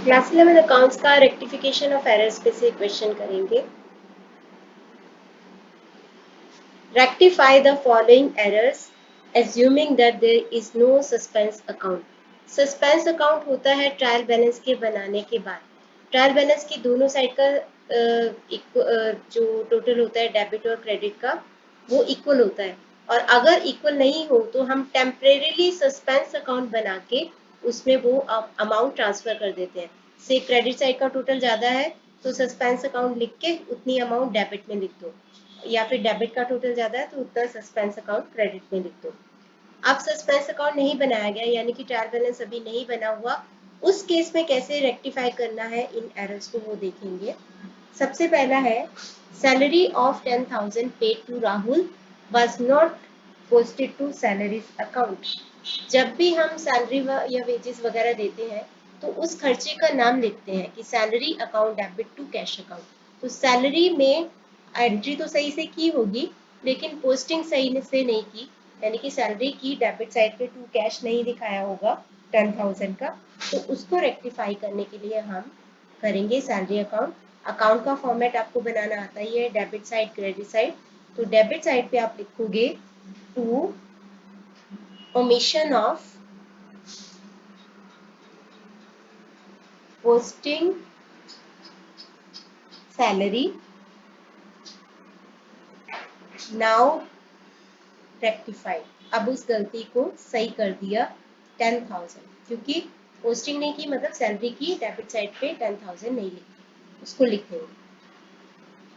Class 11 accounts का rectification of errors पे से क्वेश्चन करेंगे। Rectify the following errors assuming that there is no suspense account. Suspense account होता है trial balance के बनाने के बाद। ट्रायल बैलेंस की दोनों साइड का जो टोटल होता है डेबिट और क्रेडिट का वो इक्वल होता है, और अगर इक्वल नहीं हो तो हम टेम्परेरीली सस्पेंस अकाउंट बना के उसमें वो अमाउंट ट्रांसफर कर देते हैं। से क्रेडिट साइड का टोटल ज़्यादा है तो सस्पेंस अकाउंट लिख के उतनी अमाउंट डेबिट में लिख दो, या फिर डेबिट का टोटल ज़्यादा है तो उतना सस्पेंस अकाउंट क्रेडिट में लिख दो। अब सस्पेंस अकाउंट नहीं बनाया गया, यानी कि ट्रायल बैलेंस अभी नहीं बना हुआ, उस केस में कैसे रेक्टिफाई करना है इन एरर्स को वो देखेंगे। सबसे पहला है salary of 10,000 paid to Rahul was not posted to salaries account. जब भी हम सैलरी या वेजेस वगैरह देते हैं तो उस खर्चे का नाम लिखते हैं कि salary account debit to cash account. तो सैलरी में एंट्री तो सही से की होगी लेकिन पोस्टिंग सही से नहीं की, यानी कि सैलरी की डेबिट साइड पे टू कैश नहीं दिखाया होगा 10,000 का, तो उसको रेक्टिफाई करने के लिए हम करेंगे सैलरी अकाउंट। अकाउंट का फॉर्मेट आपको बनाना आता ही है, डेबिट साइड क्रेडिट साइड। तो डेबिट साइड पे आप लिखोगे to omission of posting salary now rectified। अब उस गलती को सही कर दिया 10,000, क्योंकि पोस्टिंग नहीं की मतलब सैलरी की डेबिट साइड पे 10,000 नहीं लिखी, उसको लिख देंगे।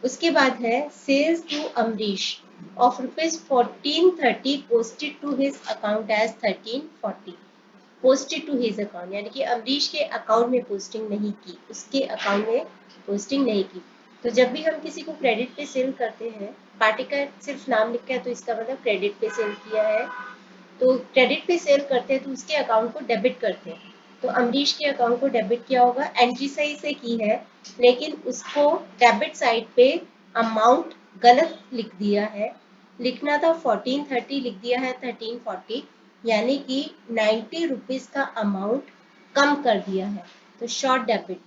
उसके बाद है sales to Amrish of ₹1430 posted to his account as 1340। Posted to his account यानी कि अमरीश के अकाउंट में पोस्टिंग नहीं की, उसके अकाउंट में पोस्टिंग नहीं की। तो जब भी हम किसी को क्रेडिट पे सेल करते हैं, पार्टी का सिर्फ नाम लिखा है तो इसका मतलब क्रेडिट पे सेल किया है। तो क्रेडिट पे सेल करते हैं तो उसके अकाउंट को डेबिट करते हैं। तो अमरीश के अकाउंट को डेबिट किया होगा, एंट्री सही से की है लेकिन उसको डेबिट साइड पे अमाउंट गलत लिख दिया है। लिखना था 1430, लिख दिया है 1340, यानी कि 90 रुपीज का अमाउंट कम कर दिया है। तो शॉर्ट डेबिट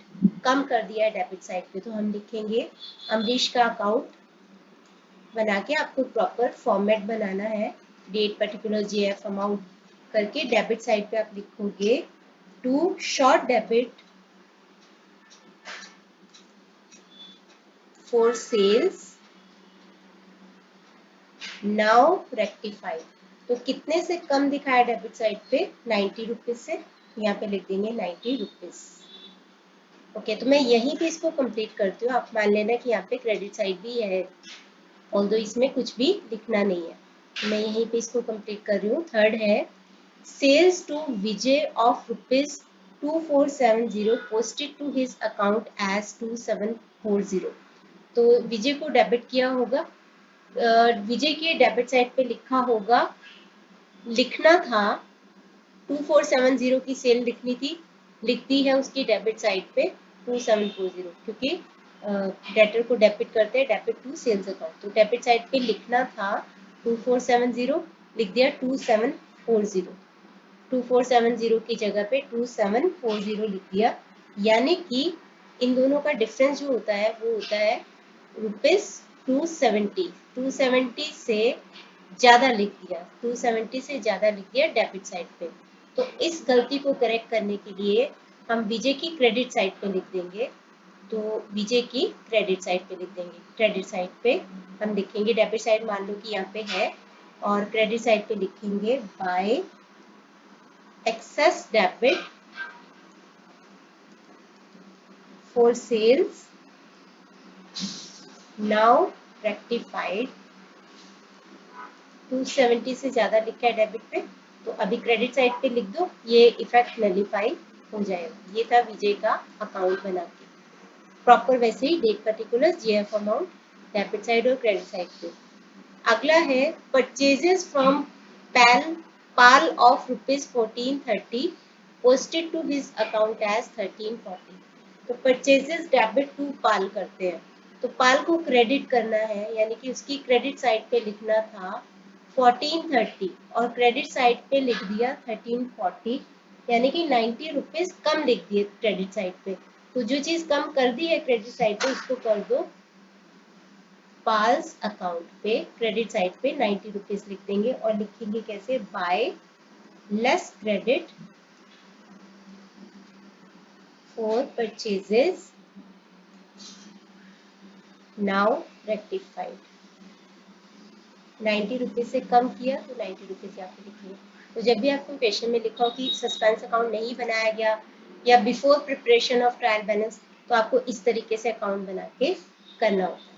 कम कर दिया है डेबिट साइड पे। तो हम लिखेंगे अमरीश का अकाउंट बना के, आपको प्रॉपर फॉर्मेट बनाना है, डेट पर्टिकुलर जेएफ अमाउंट करके डेबिट साइड पे आप लिखोगे to short debit for sales now rectified. तो कितने से कम दिखाया डेबिट साइड पे? 90 रुपीज से, यहाँ पे लिख देंगे 90 रुपीज। ओके, तो मैं यहीं पे इसको कंप्लीट करती हूँ। आप मान लेना कि यहाँ पे क्रेडिट साइड भी है, ऑल्दो इसमें कुछ भी लिखना नहीं है। तो मैं यहीं पे इसको कंप्लीट कर रही हूँ। थर्ड है sales to Vijay of ₹2470 posted to his account as 2740। तो विजय को डेबिट किया होगा, विजय के डेबिट साइड पे लिखा होगा, लिखना था 2470 की सेल लिखनी थी, लिख दी है उसकी डेबिट साइड पे 2740, क्योंकि डेटर को डेबिट करते हैं डेबिट टू सेल्स अकाउंट। तो डेबिट साइड पे लिखना था 2470, लिख दिया 2740। 2470 की जगह पे 2740 लिख दिया, यानी कि इन दोनों का डिफरेंस जो होता है वो होता है ₹270। 270 से ज्यादा लिख दिया, 270 से ज्यादा लिख दिया डेबिट साइड पे। तो इस गलती को करेक्ट करने के लिए हम विजय की क्रेडिट साइड पे लिख देंगे। तो विजय की क्रेडिट साइड पे लिख देंगे। क्रेडिट साइड पे हम लिखेंगे, डेबिट साइड मान लो कि यहाँ पे है, और क्रेडिट साइड पे लिखेंगे bye excess debit for sales now rectified। 270 से ज्यादा लिखा है डेबिट पे, तो अभी क्रेडिट साइड पे लिख दो, ये इफेक्ट नलीफाई हो जाएगा। ये था विजय का अकाउंट बना के, प्रॉपर वैसे ही date particular JF amount debit side और क्रेडिट साइड पे। अगला है purchases from Pal of ₹1430 posted to his account as 1340। तो परचेजेस डेबिट टू पाल करते हैं, तो पाल को क्रेडिट करना है, यानी कि उसकी क्रेडिट साइड पे लिखना था 1430 और क्रेडिट साइड पे लिख दिया 1340। यानी कि 90 रुपीज कम लिख दिए क्रेडिट साइड पे। तो जो चीज कम कर दी है क्रेडिट साइड पे उसको कर दो पाल्स अकाउंट पे, क्रेडिट साइड पे 90 रुपीज लिख देंगे और लिखेंगे कैसे, by less credit for purchases now rectified. 90 rupees से कम किया तो 90 रुपीज यहाँ पे लिखिए। तो जब भी आपको क्वेश्चन में लिखा हो कि सस्पेंस अकाउंट नहीं बनाया गया या before preparation of trial balance, तो आपको इस तरीके से अकाउंट बना के करना होता है।